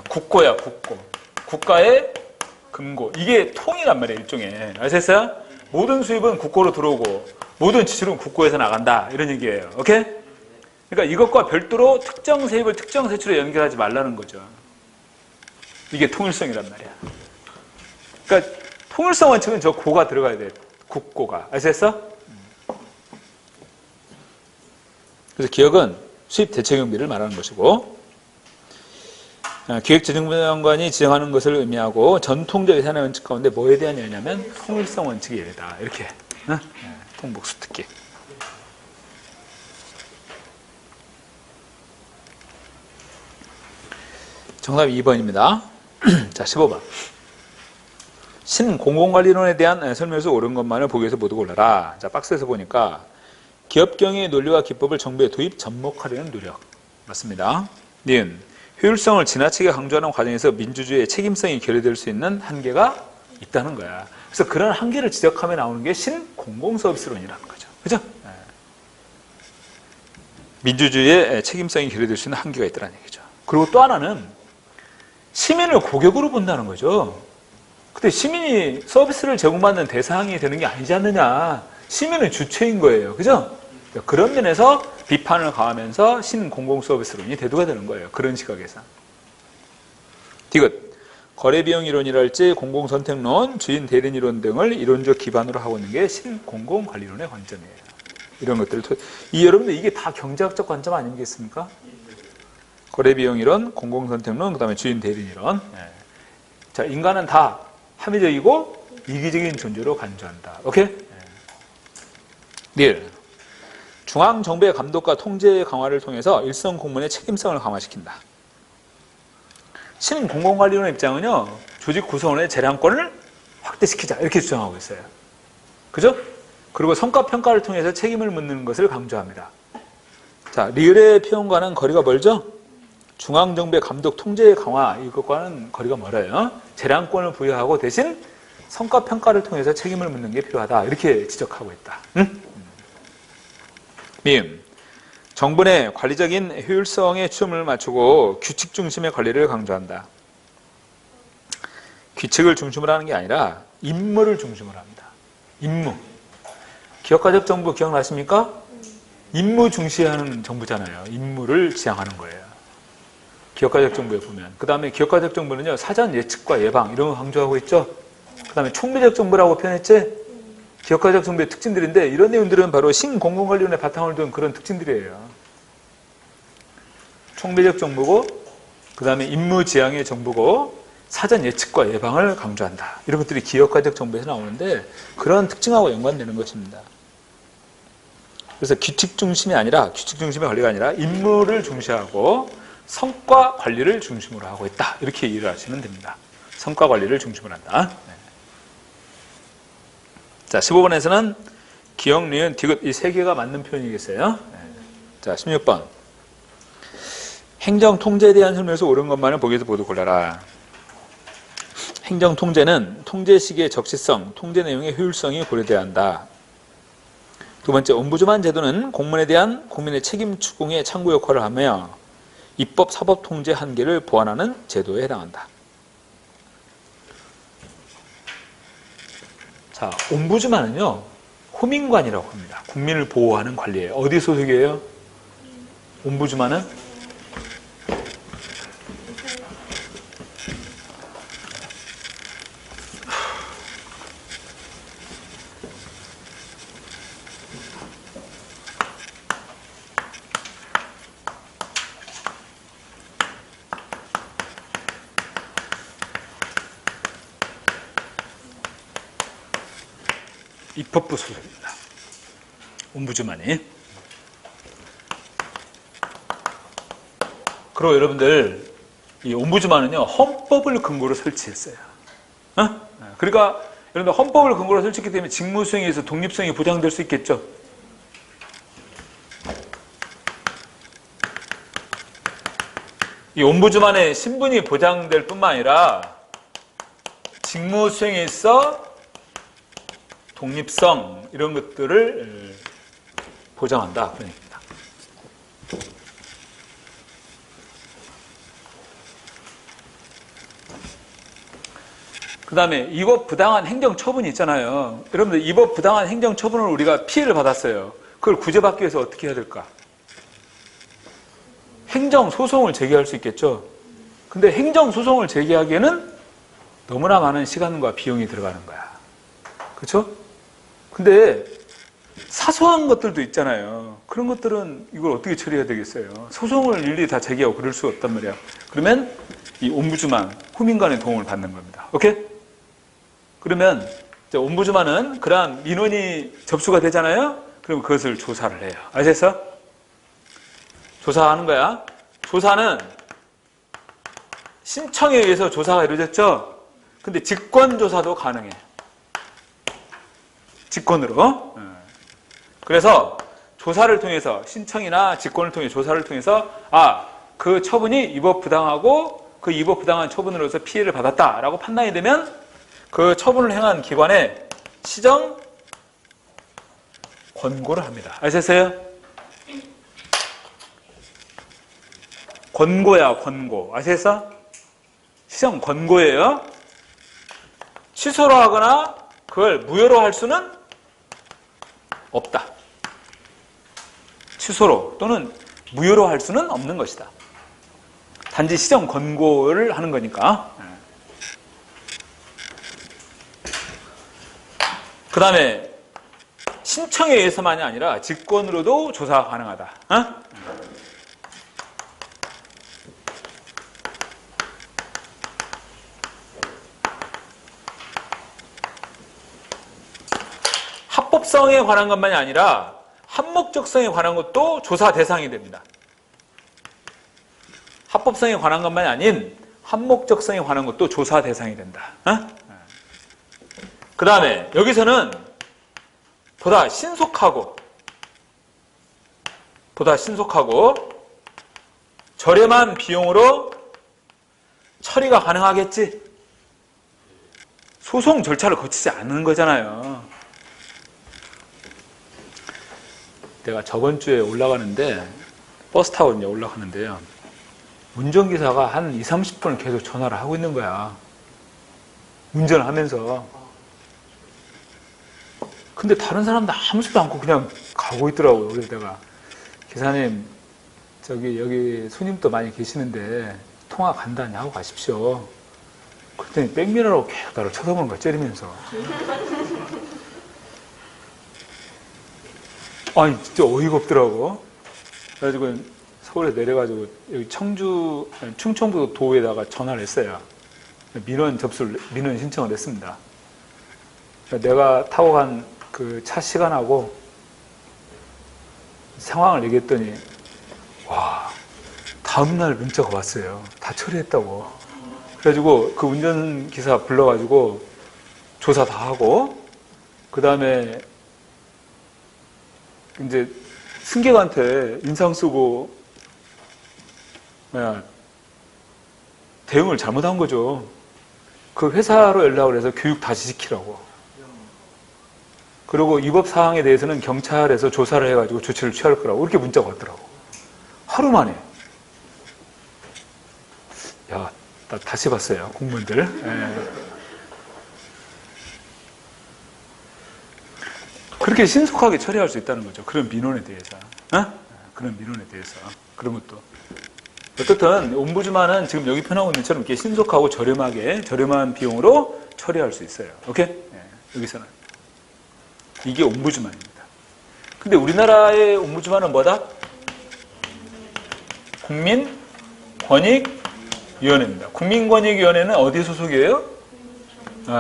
국고야. 국고. 국가의 금고. 이게 통이란 말이에요. 일종의. 아셨어요? 모든 수입은 국고로 들어오고 모든 지출은 국고에서 나간다 이런 얘기예요. 오케이? 그러니까 이것과 별도로 특정 세입을 특정 세출에 연결하지 말라는 거죠. 이게 통일성이란 말이야. 그러니까 통일성 원칙은 저 고가 들어가야 돼. 국고가. 아셨어? 그래서 기억은 수입 대체 경비를 말하는 것이고, 기획재정부장관이 지정하는 것을 의미하고 전통적 예산의 원칙 가운데 뭐에 대한 예냐면 통일성 원칙의 예다. 이렇게 통복수 특기. 정답이 2번입니다. 자, 15번. 신공공관리론에 대한 설명에서 옳은 것만을 보기위해서 모두 골라라. 자, 박스에서 보니까 기업 경영의 논리와 기법을 정부에 도입 접목하려는 노력. 맞습니다. 니은. 효율성을 지나치게 강조하는 과정에서 민주주의의 책임성이 결여될 수 있는 한계가 있다는 거야. 그래서 그런 한계를 지적하며 나오는 게 신공공서비스론이라는 거죠. 그죠? 민주주의의 책임성이 결여될 수 있는 한계가 있다는 얘기죠. 그리고 또 하나는 시민을 고객으로 본다는 거죠. 근데 시민이 서비스를 제공받는 대상이 되는 게 아니지 않느냐. 시민은 주체인 거예요. 그죠? 그런 면에서 비판을 가하면서 신공공서비스론이 대두가 되는 거예요. 그런 시각에서. 디귿. 거래비용 이론이랄지 공공선택론, 주인 대리인 이론 등을 이론적 기반으로 하고 있는 게 신공공관리론의 관점이에요. 이런 것들을 여러분들 이게 다 경제학적 관점 아니겠습니까? 거래비용 이론, 공공선택론, 그 다음에 주인 대리인 이론. 자, 인간은 다 합리적이고 이기적인 존재로 간주한다. 오케이? 닐. 중앙정부의 감독과 통제 강화를 통해서 일선 공무원의 책임성을 강화시킨다. 신공공관리론의 입장은요, 조직 구성원의 재량권을 확대시키자 이렇게 주장하고 있어요. 그죠? 그리고 성과평가를 통해서 책임을 묻는 것을 강조합니다. 자, 리을의 표현과는 거리가 멀죠? 중앙정부의 감독 통제 강화 이것과는 거리가 멀어요. 재량권을 부여하고 대신 성과평가를 통해서 책임을 묻는 게 필요하다 이렇게 지적하고 있다. 응? 미음. 정부 내 관리적인 효율성에 초점을 맞추고 규칙 중심의 관리를 강조한다. 규칙을 중심으로 하는 게 아니라 임무를 중심으로 합니다. 임무. 기업가적 정부 기억나십니까? 임무 중시하는 정부잖아요. 임무를 지향하는 거예요. 기업가적 정부에 보면. 그 다음에 기업가적 정부는요, 사전 예측과 예방 이런 거 강조하고 있죠. 그 다음에 총비적 정부라고 표현했지. 기업가적 정부의 특징들인데 이런 내용들은 바로 신공공관리론의 바탕을 둔 그런 특징들이에요. 총비적 정부고, 그 다음에 임무지향의 정부고, 사전 예측과 예방을 강조한다. 이런 것들이 기업가적 정부에서 나오는데 그런 특징하고 연관되는 것입니다. 그래서 규칙 중심이 아니라, 규칙 중심의 관리가 아니라 임무를 중시하고 성과 관리를 중심으로 하고 있다. 이렇게 이해를 하시면 됩니다. 성과 관리를 중심으로 한다. 자, 15번에서는 기억, 니은, 디귿 이 세 개가 맞는 표현이겠어요. 자, 16번. 행정 통제에 대한 설명에서 옳은 것만을 보기에서 모두 골라라. 행정 통제는 통제 시기의 적시성, 통제 내용의 효율성이 고려돼야 한다. 두 번째, 옴부즈만 제도는 공무원에 대한 국민의 책임 추궁의 창구 역할을 하며 입법, 사법 통제 한계를 보완하는 제도에 해당한다. 자, 옴부즈만은요, 호민관이라고 합니다. 국민을 보호하는 관리예요. 어디 소속이에요? 옴부즈만은? 입법부 소속입니다. 옴부즈만이. 그리고 여러분들, 이 옴부즈만은요, 헌법을 근거로 설치했어요. 그러니까 여러분들 헌법을 근거로 설치했기 때문에 직무 수행에 의해서 독립성이 보장될 수 있겠죠. 이 옴부즈만의 신분이 보장될 뿐만 아니라 직무 수행에 있어 독립성 이런 것들을 보장한다 그런 얘기입니다. 그 다음에 이법 부당한 행정 처분이 있잖아요. 여러분들 이법 부당한 행정 처분을 우리가 피해를 받았어요. 그걸 구제받기 위해서 어떻게 해야 될까? 행정 소송을 제기할 수 있겠죠. 근데 행정 소송을 제기하기에는 너무나 많은 시간과 비용이 들어가는 거야. 그렇죠? 근데 사소한 것들도 있잖아요. 그런 것들은 이걸 어떻게 처리해야 되겠어요? 소송을 일일이 다 제기하고 그럴 수가 없단 말이야. 그러면 이 옴부즈만, 후민관의 도움을 받는 겁니다. 오케이? 그러면 이제 옴부즈만은 그러한 민원이 접수가 되잖아요? 그럼 그것을 조사를 해요. 아셨어? 조사하는 거야. 조사는 신청에 의해서 조사가 이루어졌죠? 근데 직권조사도 가능해. 직권으로. 그래서 조사를 통해서, 신청이나 직권을 통해 조사를 통해서 그 처분이 위법부당하고 그 위법부당한 처분으로서 피해를 받았다라고 판단이 되면 그 처분을 행한 기관에 시정 권고를 합니다. 아셨어요? 권고야, 권고. 아셨어? 시정 권고예요. 취소로 하거나 그걸 무효로 할 수는 없다. 취소로 또는 무효로 할 수는 없는 것이다. 단지 시정 권고를 하는 거니까. 그 다음에 신청에 의해서만이 아니라 직권으로도 조사가 가능하다. 합법성에 관한 것만이 아니라 합목적성에 관한 것도 조사 대상이 됩니다. 합법성에 관한 것만이 아닌 합목적성에 관한 것도 조사 대상이 된다. 그 다음에 여기서는 보다 신속하고 저렴한 비용으로 처리가 가능하겠지. 소송 절차를 거치지 않는 거잖아요. 내가 저번 주에 올라가는데 버스 타고 이제 올라가는데요. 운전기사가 한 20, 30분을 계속 전화를 하고 있는 거야. 운전을 하면서. 근데 다른 사람도 아무 소리도 않고 그냥 가고 있더라고요. 그래서 내가 기사님 여기 손님도 많이 계시는데 통화 간단히 하고 가십시오. 그랬더니 백미러라고 계속 나를 쳐다보는 거야. 째리면서. 아니 진짜 어이가 없더라고. 그래가지고 서울에 내려가지고 여기 충청도 도에다가 전화를 했어요. 민원 신청을 했습니다. 내가 타고 간 그 차 시간하고 상황을 얘기했더니 다음날 문자가 왔어요. 다 처리했다고. 그래가지고 그 운전기사 불러가지고 조사 다 하고 그 다음에 이제 승객한테 인상 쓰고 대응을 잘못한 거죠. 그 회사로 연락을 해서 교육 다시 시키라고. 그리고 위법 사항에 대해서는 경찰에서 조사를 해가지고 조치를 취할 거라고 이렇게 문자가 왔더라고. 하루 만에. 나 다시 봤어요. 공무원들. 그렇게 신속하게 처리할 수 있다는 거죠. 그런 민원에 대해서. 그런 민원에 대해서. 그런 것도. 어떻든 옴부즈만은 지금 여기 표현하고 있는 것처럼 이렇게 신속하고 저렴한 비용으로 처리할 수 있어요. 오케이? 여기서는. 이게 옴부즈만입니다. 근데 우리나라의 옴부즈만은 뭐다? 국민권익위원회입니다. 국민권익위원회는 어디 소속이에요?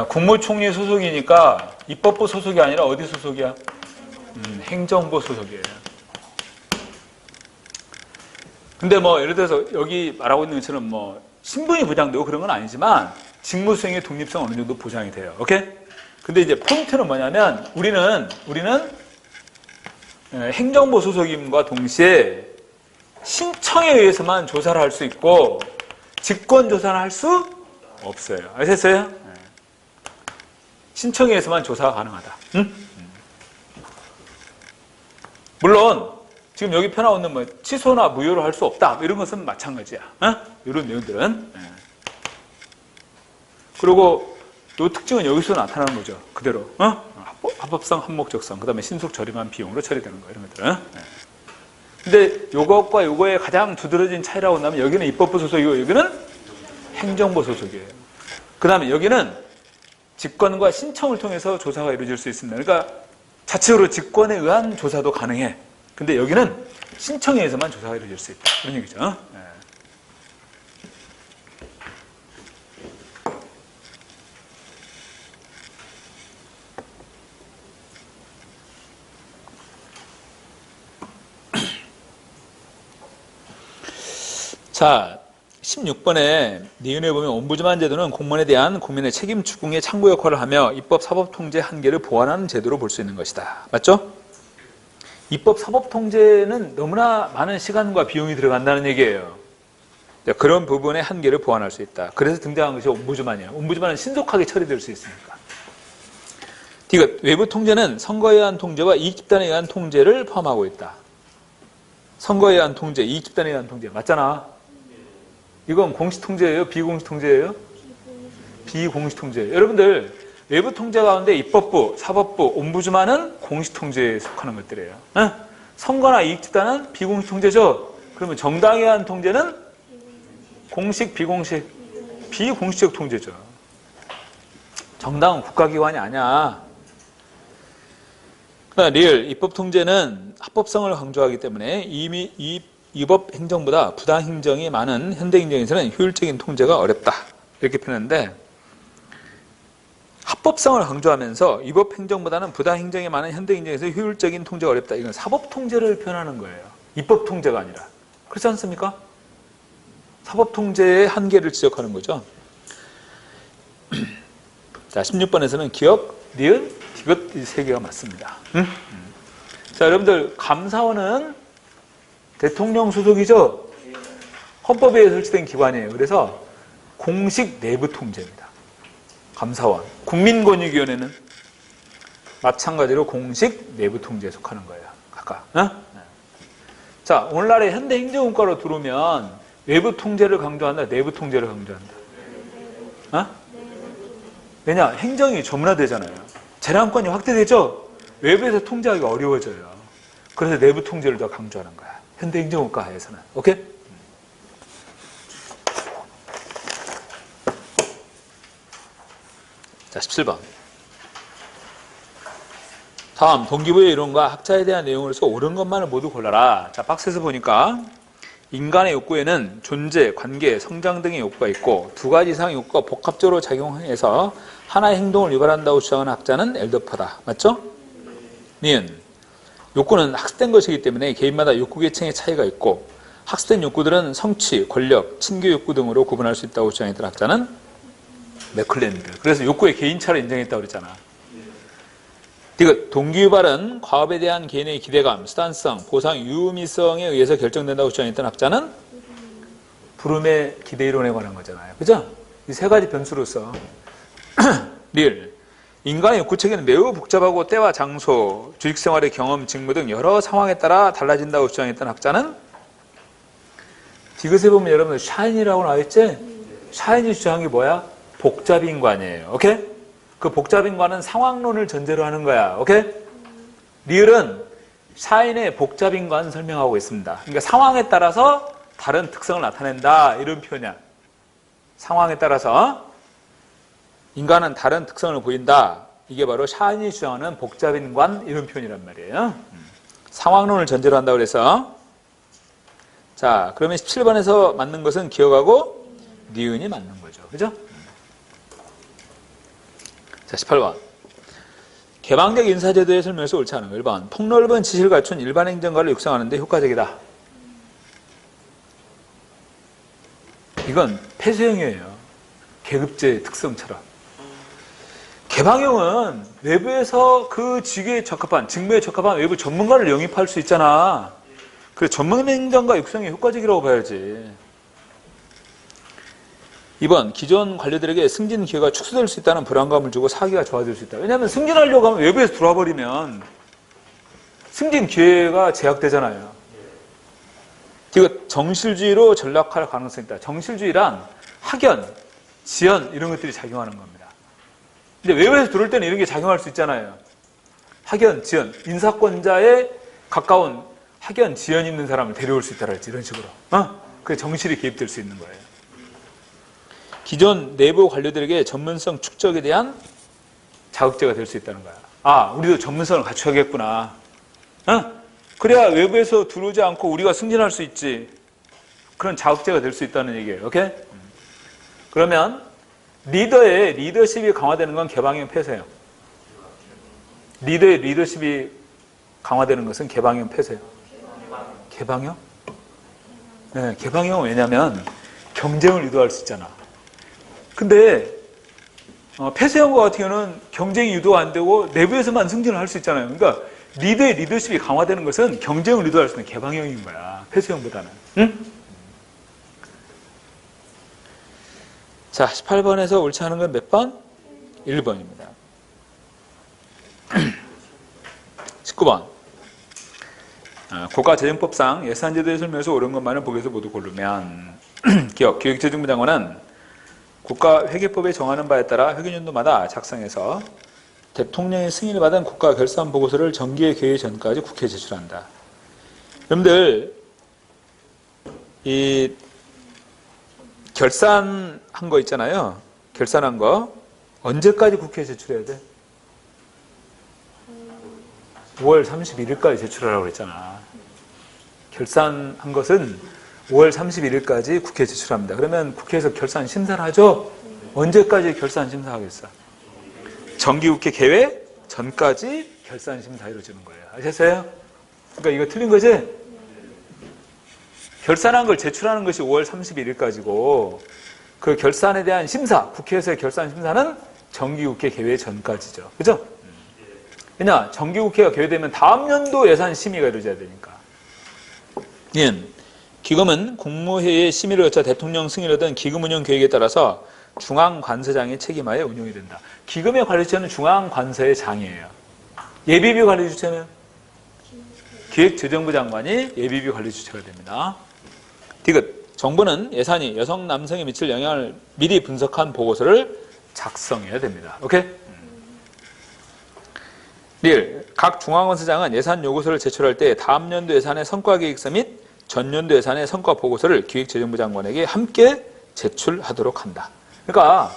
국무총리 소속이니까 입법부 소속이 아니라 어디 소속이야? 행정부 소속이에요. 근데 예를 들어서 여기 말하고 있는 것처럼 신분이 보장되고 그런 건 아니지만 직무 수행의 독립성 어느 정도 보장이 돼요. 오케이? 근데 이제 포인트는 뭐냐면 우리는 행정부 소속임과 동시에 신청에 의해서만 조사를 할 수 있고 직권 조사를 할 수 없어요. 아셨어요? 신청에 의해서만 조사가 가능하다. 물론 지금 여기 펴나오는 취소나 무효로 할 수 없다 이런 것은 마찬가지야. 이런 내용들은. 그리고 이 특징은 여기서 나타나는 거죠. 그대로. 합법성, 합목적성, 그 다음에 신속 저렴한 비용으로 처리되는 거 이런 것들은. 근데 요것과 요거의 가장 두드러진 차이라고 한다면 여기는 입법부 소속이고 여기는 행정부 소속이에요. 그 다음에 여기는 직권과 신청을 통해서 조사가 이루어질 수 있습니다. 그러니까 자체적으로 직권에 의한 조사도 가능해. 근데 여기는 신청에 의해서만 조사가 이루어질 수 있다. 그런 얘기죠. 네. 자, 16번에 니은에 보면 옴부즈만 제도는 공무원에 대한 국민의 책임 추궁의 창구 역할을 하며 입법 사법 통제 한계를 보완하는 제도로 볼 수 있는 것이다. 맞죠? 입법 사법 통제는 너무나 많은 시간과 비용이 들어간다는 얘기예요. 그런 부분의 한계를 보완할 수 있다. 그래서 등장한 것이 옴부즈만이에요. 옴부즈만은 신속하게 처리될 수 있으니까. 디귿, 외부 통제는 선거에 의한 통제와 이익집단에 의한 통제를 포함하고 있다. 선거에 의한 통제, 이익집단에 의한 통제. 맞잖아. 이건 공식 통제예요? 비공식 통제예요? 비공식 통제예요. 여러분들 외부 통제 가운데 입법부, 사법부, 옴부즈만은 공식 통제에 속하는 것들이에요. 선거나 이익집단은 비공식 통제죠. 그러면 정당에 의한 통제는 공식, 비공식, 비공식적 통제죠. 정당은 국가기관이 아니야. 그러나 리얼 입법 통제는 합법성을 강조하기 때문에 이미 위법 행정보다 부당 행정이 많은 현대 행정에서는 효율적인 통제가 어렵다. 이렇게 표현하는데 합법성을 강조하면서 위법 행정보다는 부당 행정이 많은 현대 행정에서 효율적인 통제가 어렵다. 이건 사법 통제를 표현하는 거예요. 입법 통제가 아니라. 그렇지 않습니까? 사법 통제의 한계를 지적하는 거죠. 자, 16번에서는 기억, 니은, 디귿 이 세 개가 맞습니다. 자, 여러분들 감사원은 대통령 소속이죠? 헌법에 의해 설치된 기관이에요. 그래서 공식 내부 통제입니다. 감사원. 국민권익위원회는 마찬가지로 공식 내부 통제에 속하는 거예요. 각각. 자, 오늘날의 현대 행정국가로 들어오면 외부 통제를 강조한다, 내부 통제를 강조한다. 왜냐? 행정이 전문화되잖아요. 재량권이 확대되죠? 외부에서 통제하기가 어려워져요. 그래서 내부 통제를 더 강조하는 거야. 현대 행정국가 하에서는. 오케이? 자, 17번. 다음, 동기부여 이론과 학자에 대한 내용으로서 옳은 것만을 모두 골라라. 자, 박스에서 보니까 인간의 욕구에는 존재, 관계, 성장 등의 욕구가 있고 두 가지 이상의 욕구가 복합적으로 작용해서 하나의 행동을 유발한다고 주장하는 학자는 엘더퍼다. 맞죠? 니은. 욕구는 학습된 것이기 때문에 개인마다 욕구 계층의 차이가 있고 학습된 욕구들은 성취, 권력, 친교 욕구 등으로 구분할 수 있다고 주장했던 학자는 맥클랜드. 그래서 욕구의 개인차를 인정했다고 그랬잖아. 디귿, 동기유발은 과업에 대한 개인의 기대감, 수단성, 보상, 유의미성에 의해서 결정된다고 주장했던 학자는 브룸의 기대이론에 관한 거잖아요. 그죠? 이 세 가지 변수로서 리을. 인간의 욕구 체계는 매우 복잡하고 때와 장소, 주식생활의 경험, 직무 등 여러 상황에 따라 달라진다고 주장했던 학자는 디귿에 보면 여러분들 샤인이라고 나와있지? 샤인이 주장한 게 뭐야? 복잡인관이에요. 오케이? 그 복잡인관은 상황론을 전제로 하는 거야. 오케이? 리을은 샤인의 복잡인관 설명하고 있습니다. 그러니까 상황에 따라서 다른 특성을 나타낸다. 이런 표현이야. 상황에 따라서 인간은 다른 특성을 보인다. 이게 바로 샤인이 주장하는 복잡인관 이런 표현이란 말이에요. 상황론을 전제로 한다고 그래서 자, 그러면 17번에서 맞는 것은 기억하고 니은이 맞는 거죠. 그죠? 자, 18번. 개방적 인사제도의 설명에서 옳지 않은 거. 1번. 폭넓은 지식을 갖춘 일반 행정가를 육성하는 데 효과적이다. 이건 폐쇄형이에요. 계급제의 특성처럼. 개방형은 외부에서 그 직위에 적합한, 직무에 적합한 외부 전문가를 영입할 수 있잖아. 그래서 전문 행정가 육성이 효과적이라고 봐야지. 2번, 기존 관료들에게 승진 기회가 축소될 수 있다는 불안감을 주고 사기가 좋아질 수 있다. 왜냐하면 승진하려고 하면 외부에서 들어와 버리면 승진 기회가 제약되잖아요. 이거 정실주의로 전락할 가능성이 있다. 정실주의란 학연, 지연 이런 것들이 작용하는 겁니다. 근데 외부에서 들어올 때는 이런 게 작용할 수 있잖아요. 학연, 지연, 인사권자에 가까운 학연, 지연 있는 사람을 데려올 수 있다랄지 이런 식으로. 그게 정실이 개입될 수 있는 거예요. 기존 내부 관료들에게 전문성 축적에 대한 자극제가 될 수 있다는 거야. 아, 우리도 전문성을 갖춰야겠구나. 그래야 외부에서 들어오지 않고 우리가 승진할 수 있지. 그런 자극제가 될 수 있다는 얘기예요. 오케이? 그러면 리더의 리더십이 강화되는 건 개방형 폐쇄예요. 리더의 리더십이 강화되는 것은 개방형 폐쇄예요. 개방형? 네, 개방형은 왜냐면 경쟁을 유도할 수 있잖아. 근데 폐쇄형과 같은 경우는 경쟁이 유도가 안 되고 내부에서만 승진을 할 수 있잖아요. 그러니까 리더의 리더십이 강화되는 것은 경쟁을 유도할 수 있는 개방형인 거야. 폐쇄형보다는. 응? 자, 18번에서 옳지 않은 건 몇 번? 1번입니다. 19번. 국가재정법상 예산제도에 설명해서 옳은 것만을 보기에서 모두 고르면 기획재정부 장관은 국가회계법에 정하는 바에 따라 회계연도마다 작성해서 대통령의 승인을 받은 국가 결산 보고서를 정기의 개회 전까지 국회에 제출한다. 여러분들 이 결산한 거 있잖아요. 결산한 거 언제까지 국회에 제출해야 돼? 5월 31일까지 제출하라고 그랬잖아. 결산한 것은 5월 31일까지 국회에 제출합니다. 그러면 국회에서 결산 심사를 하죠? 언제까지 결산 심사하겠어? 정기국회 개회 전까지 결산 심사 이루어지는 거예요. 아셨어요? 그러니까 이거 틀린 거지? 결산한 걸 제출하는 것이 5월 31일까지고 그 결산에 대한 심사, 국회에서의 결산 심사는 정기국회 개회 전까지죠. 그죠? 왜냐? 정기국회가 개회되면 다음 연도 예산 심의가 이루어져야 되니까. 기금은 국무회의의 심의를 거쳐 대통령 승인을 얻은 기금 운영 계획에 따라서 중앙관서장의 책임하에 운용이 된다. 기금의 관리 주체는 중앙관서의 장이에요. 예비비 관리 주체는 기획재정부 장관이 예비비 관리 주체가 됩니다. 디귿. 정부는 예산이 여성, 남성에 미칠 영향을 미리 분석한 보고서를 작성해야 됩니다. 오케이? 리을. 각 중앙관서장은 예산 요구서를 제출할 때 다음 연도 예산의 성과계획서 및 전년도 예산의 성과 보고서를 기획재정부 장관에게 함께 제출하도록 한다. 그러니까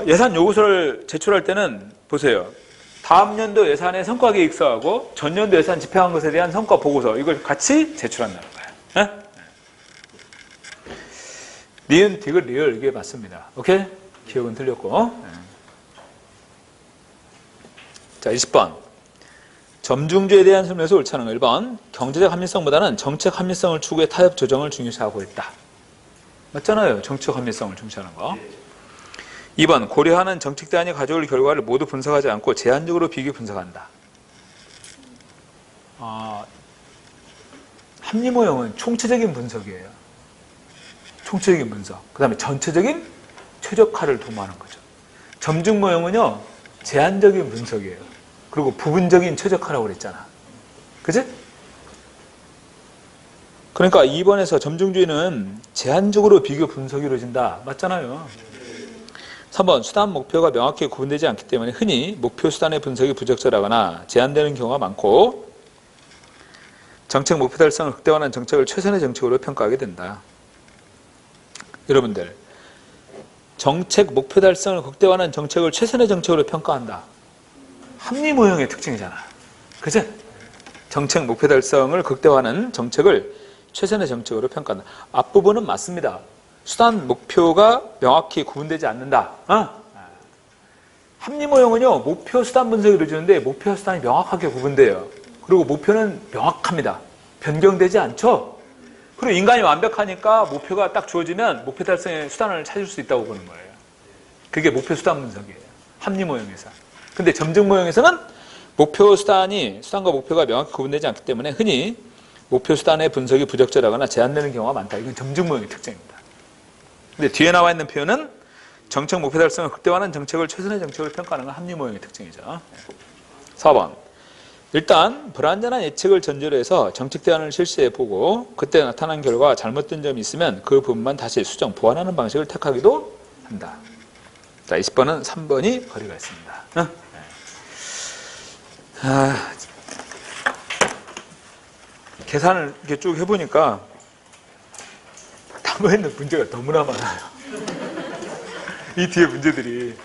예산 요구서를 제출할 때는 보세요. 다음 연도 예산의 성과계획서하고 전년도 예산 집행한 것에 대한 성과 보고서 이걸 같이 제출한다는 거예요. 네? 니은, 디귿, 리을 이게 맞습니다. 오케이? 기억은 틀렸고. 자, 20번. 점중주에 대한 설명에서 옳지 않은 거. 1번. 경제적 합리성보다는 정책 합리성을 추구해 타협 조정을 중요시하고 있다. 맞잖아요. 정책 합리성을 중시하는 거. 2번. 고려하는 정책 대안이 가져올 결과를 모두 분석하지 않고 제한적으로 비교 분석한다. 합리모형은 총체적인 분석이에요. 총체적인 분석. 그 다음에 전체적인 최적화를 도모하는 거죠. 점중모형은요. 제한적인 분석이에요. 그리고 부분적인 최적화라고 그랬잖아. 그치? 그러니까 2번에서 점중주의는 제한적으로 비교 분석이 이루어진다. 맞잖아요. 3번. 수단 목표가 명확히 구분되지 않기 때문에 흔히 목표 수단의 분석이 부적절하거나 제한되는 경우가 많고 정책 목표 달성을 극대화하는 정책을 최선의 정책으로 평가하게 된다. 여러분들 정책 목표 달성을 극대화하는 정책을 최선의 정책으로 평가한다. 합리모형의 특징이잖아. 그치? 정책 목표 달성을 극대화하는 정책을 최선의 정책으로 평가한다. 앞부분은 맞습니다. 수단 목표가 명확히 구분되지 않는다. 합리모형은요. 목표 수단 분석이 이루어지는데 목표 수단이 명확하게 구분돼요. 그리고 목표는 명확합니다. 변경되지 않죠? 그리고 인간이 완벽하니까 목표가 딱 주어지면 목표 달성의 수단을 찾을 수 있다고 보는 거예요. 그게 목표 수단 분석이에요. 합리모형에서. 근데 점중모형에서는 목표 수단과 목표가 명확히 구분되지 않기 때문에 흔히 목표 수단의 분석이 부적절하거나 제한되는 경우가 많다. 이건 점중모형의 특징입니다. 근데 뒤에 나와 있는 표현은 정책 목표 달성을 극대화하는 정책을 최선의 정책으로 평가하는 건 합리모형의 특징이죠. 4번. 일단 불완전한 예측을 전제로 해서 정책 대안을 실시해보고 그때 나타난 결과 잘못된 점이 있으면 그 부분만 다시 수정, 보완하는 방식을 택하기도 한다. 자, 20번은 3번이 거리가 있습니다. 계산을 이렇게 쭉 해보니까 담아있는 문제가 너무나 많아요. 이 뒤에 문제들이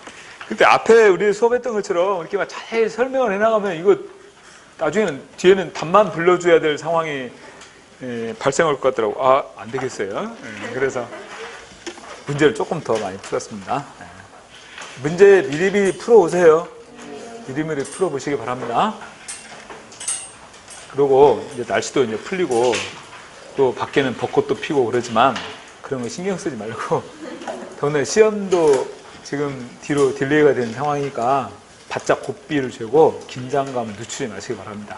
근데 앞에 우리 수업했던 것처럼 이렇게 막 자세히 설명을 해나가면 이거 나중에는 뒤에는 답만 불러줘야 될 상황이 발생할 것 같더라고. 아, 안 되겠어요. 그래서 문제를 조금 더 많이 풀었습니다. 문제 미리미리 풀어오세요. 미리미리 풀어보시기 바랍니다. 그리고 이제 날씨도 이제 풀리고 또 밖에는 벚꽃도 피고 그러지만 그런 거 신경 쓰지 말고 더군다나 시험도 지금 뒤로 딜레이가 된 상황이니까 바짝 고삐를 쥐고 긴장감을 늦추지 마시기 바랍니다.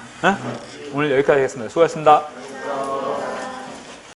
오늘 여기까지 하겠습니다. 수고하셨습니다.